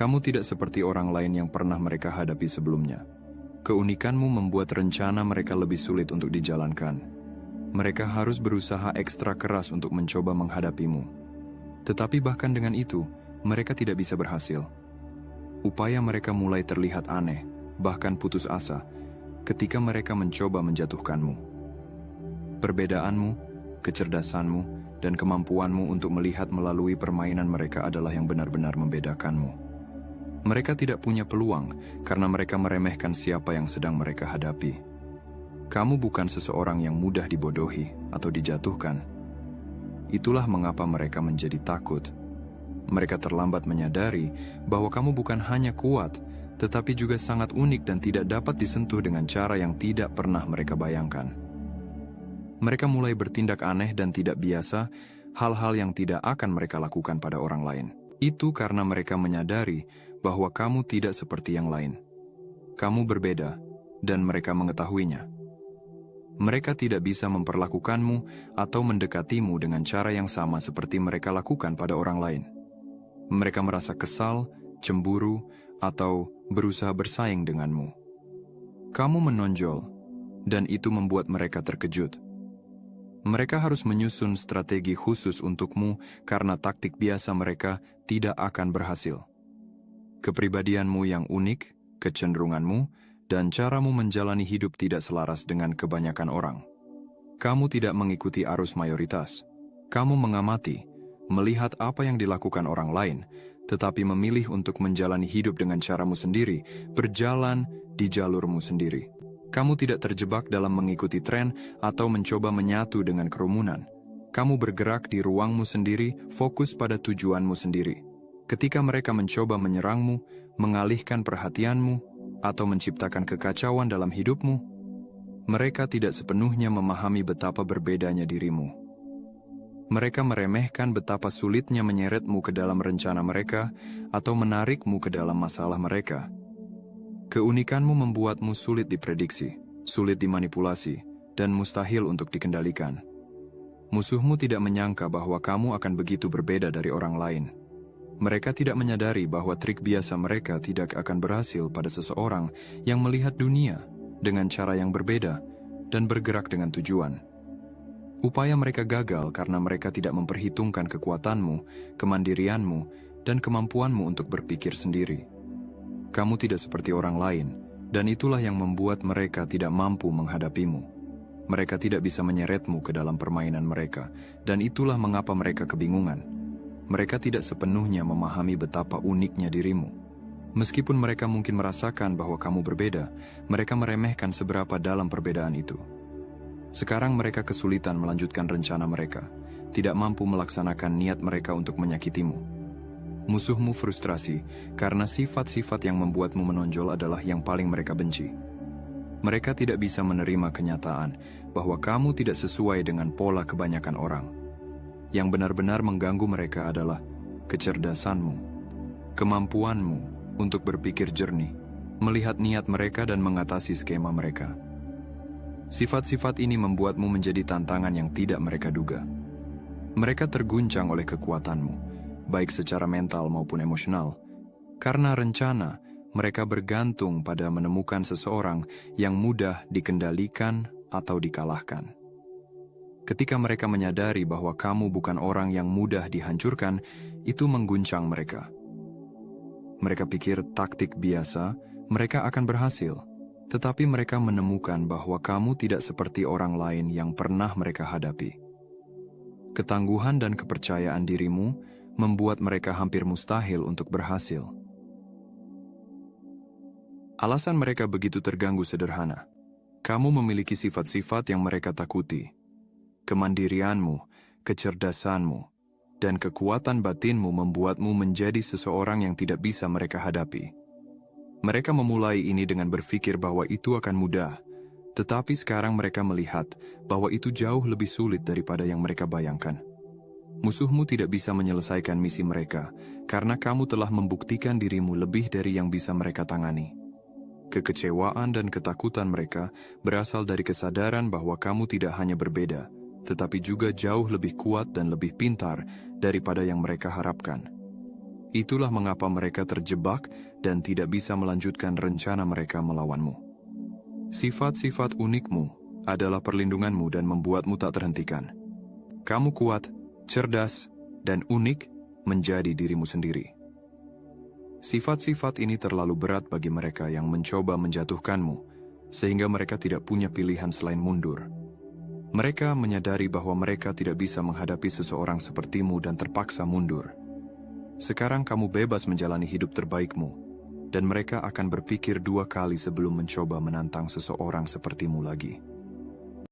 Kamu tidak seperti orang lain yang pernah mereka hadapi sebelumnya. Keunikanmu membuat rencana mereka lebih sulit untuk dijalankan. Mereka harus berusaha ekstra keras untuk mencoba menghadapimu. Tetapi bahkan dengan itu, mereka tidak bisa berhasil. Upaya mereka mulai terlihat aneh, bahkan putus asa, ketika mereka mencoba menjatuhkanmu. Perbedaanmu, kecerdasanmu, dan kemampuanmu untuk melihat melalui permainan mereka adalah yang benar-benar membedakanmu. Mereka tidak punya peluang karena mereka meremehkan siapa yang sedang mereka hadapi. Kamu bukan seseorang yang mudah dibodohi atau dijatuhkan. Itulah mengapa mereka menjadi takut. Mereka terlambat menyadari bahwa kamu bukan hanya kuat, tetapi juga sangat unik dan tidak dapat disentuh dengan cara yang tidak pernah mereka bayangkan. Mereka mulai bertindak aneh dan tidak biasa, hal-hal yang tidak akan mereka lakukan pada orang lain. Itu karena mereka menyadari bahwa kamu tidak seperti yang lain. Kamu berbeda, dan mereka mengetahuinya. Mereka tidak bisa memperlakukanmu atau mendekatimu dengan cara yang sama seperti mereka lakukan pada orang lain. Mereka merasa kesal, cemburu, atau berusaha bersaing denganmu. Kamu menonjol, dan itu membuat mereka terkejut. Mereka harus menyusun strategi khusus untukmu karena taktik biasa mereka tidak akan berhasil. Kepribadianmu yang unik, kecenderunganmu, dan caramu menjalani hidup tidak selaras dengan kebanyakan orang. Kamu tidak mengikuti arus mayoritas. Kamu mengamati, melihat apa yang dilakukan orang lain, tetapi memilih untuk menjalani hidup dengan caramu sendiri, berjalan di jalurmu sendiri. Kamu tidak terjebak dalam mengikuti tren atau mencoba menyatu dengan kerumunan. Kamu bergerak di ruangmu sendiri, fokus pada tujuanmu sendiri. Ketika mereka mencoba menyerangmu, mengalihkan perhatianmu, atau menciptakan kekacauan dalam hidupmu, mereka tidak sepenuhnya memahami betapa berbedanya dirimu. Mereka meremehkan betapa sulitnya menyeretmu ke dalam rencana mereka atau menarikmu ke dalam masalah mereka. Keunikanmu membuatmu sulit diprediksi, sulit dimanipulasi, dan mustahil untuk dikendalikan. Musuhmu tidak menyangka bahwa kamu akan begitu berbeda dari orang lain. Mereka tidak menyadari bahwa trik biasa mereka tidak akan berhasil pada seseorang yang melihat dunia dengan cara yang berbeda dan bergerak dengan tujuan. Upaya mereka gagal karena mereka tidak memperhitungkan kekuatanmu, kemandirianmu, dan kemampuanmu untuk berpikir sendiri. Kamu tidak seperti orang lain, dan itulah yang membuat mereka tidak mampu menghadapimu. Mereka tidak bisa menyeretmu ke dalam permainan mereka, dan itulah mengapa mereka kebingungan. Mereka tidak sepenuhnya memahami betapa uniknya dirimu. Meskipun mereka mungkin merasakan bahwa kamu berbeda, mereka meremehkan seberapa dalam perbedaan itu. Sekarang mereka kesulitan melanjutkan rencana mereka, tidak mampu melaksanakan niat mereka untuk menyakitimu. Musuhmu frustrasi karena sifat-sifat yang membuatmu menonjol adalah yang paling mereka benci. Mereka tidak bisa menerima kenyataan bahwa kamu tidak sesuai dengan pola kebanyakan orang. Yang benar-benar mengganggu mereka adalah kecerdasanmu, kemampuanmu untuk berpikir jernih, melihat niat mereka dan mengatasi skema mereka. Sifat-sifat ini membuatmu menjadi tantangan yang tidak mereka duga. Mereka terguncang oleh kekuatanmu, baik secara mental maupun emosional. Karena rencana, mereka bergantung pada menemukan seseorang yang mudah dikendalikan atau dikalahkan. Ketika mereka menyadari bahwa kamu bukan orang yang mudah dihancurkan, itu mengguncang mereka. Mereka pikir taktik biasa, mereka akan berhasil. Tetapi mereka menemukan bahwa kamu tidak seperti orang lain yang pernah mereka hadapi. Ketangguhan dan kepercayaan dirimu membuat mereka hampir mustahil untuk berhasil. Alasan mereka begitu terganggu sederhana. Kamu memiliki sifat-sifat yang mereka takuti. Kemandirianmu, kecerdasanmu, dan kekuatan batinmu membuatmu menjadi seseorang yang tidak bisa mereka hadapi. Mereka memulai ini dengan berpikir bahwa itu akan mudah, tetapi sekarang mereka melihat bahwa itu jauh lebih sulit daripada yang mereka bayangkan. Musuhmu tidak bisa menyelesaikan misi mereka, karena kamu telah membuktikan dirimu lebih dari yang bisa mereka tangani. Kekecewaan dan ketakutan mereka berasal dari kesadaran bahwa kamu tidak hanya berbeda, tetapi juga jauh lebih kuat dan lebih pintar daripada yang mereka harapkan. Itulah mengapa mereka terjebak dan tidak bisa melanjutkan rencana mereka melawanmu. Sifat-sifat unikmu adalah perlindunganmu dan membuatmu tak terhentikan. Kamu kuat, cerdas, dan unik menjadi dirimu sendiri. Sifat-sifat ini terlalu berat bagi mereka yang mencoba menjatuhkanmu, sehingga mereka tidak punya pilihan selain mundur. Mereka menyadari bahwa mereka tidak bisa menghadapi seseorang sepertimu dan terpaksa mundur. Sekarang kamu bebas menjalani hidup terbaikmu, dan mereka akan berpikir 2 kali sebelum mencoba menantang seseorang sepertimu lagi.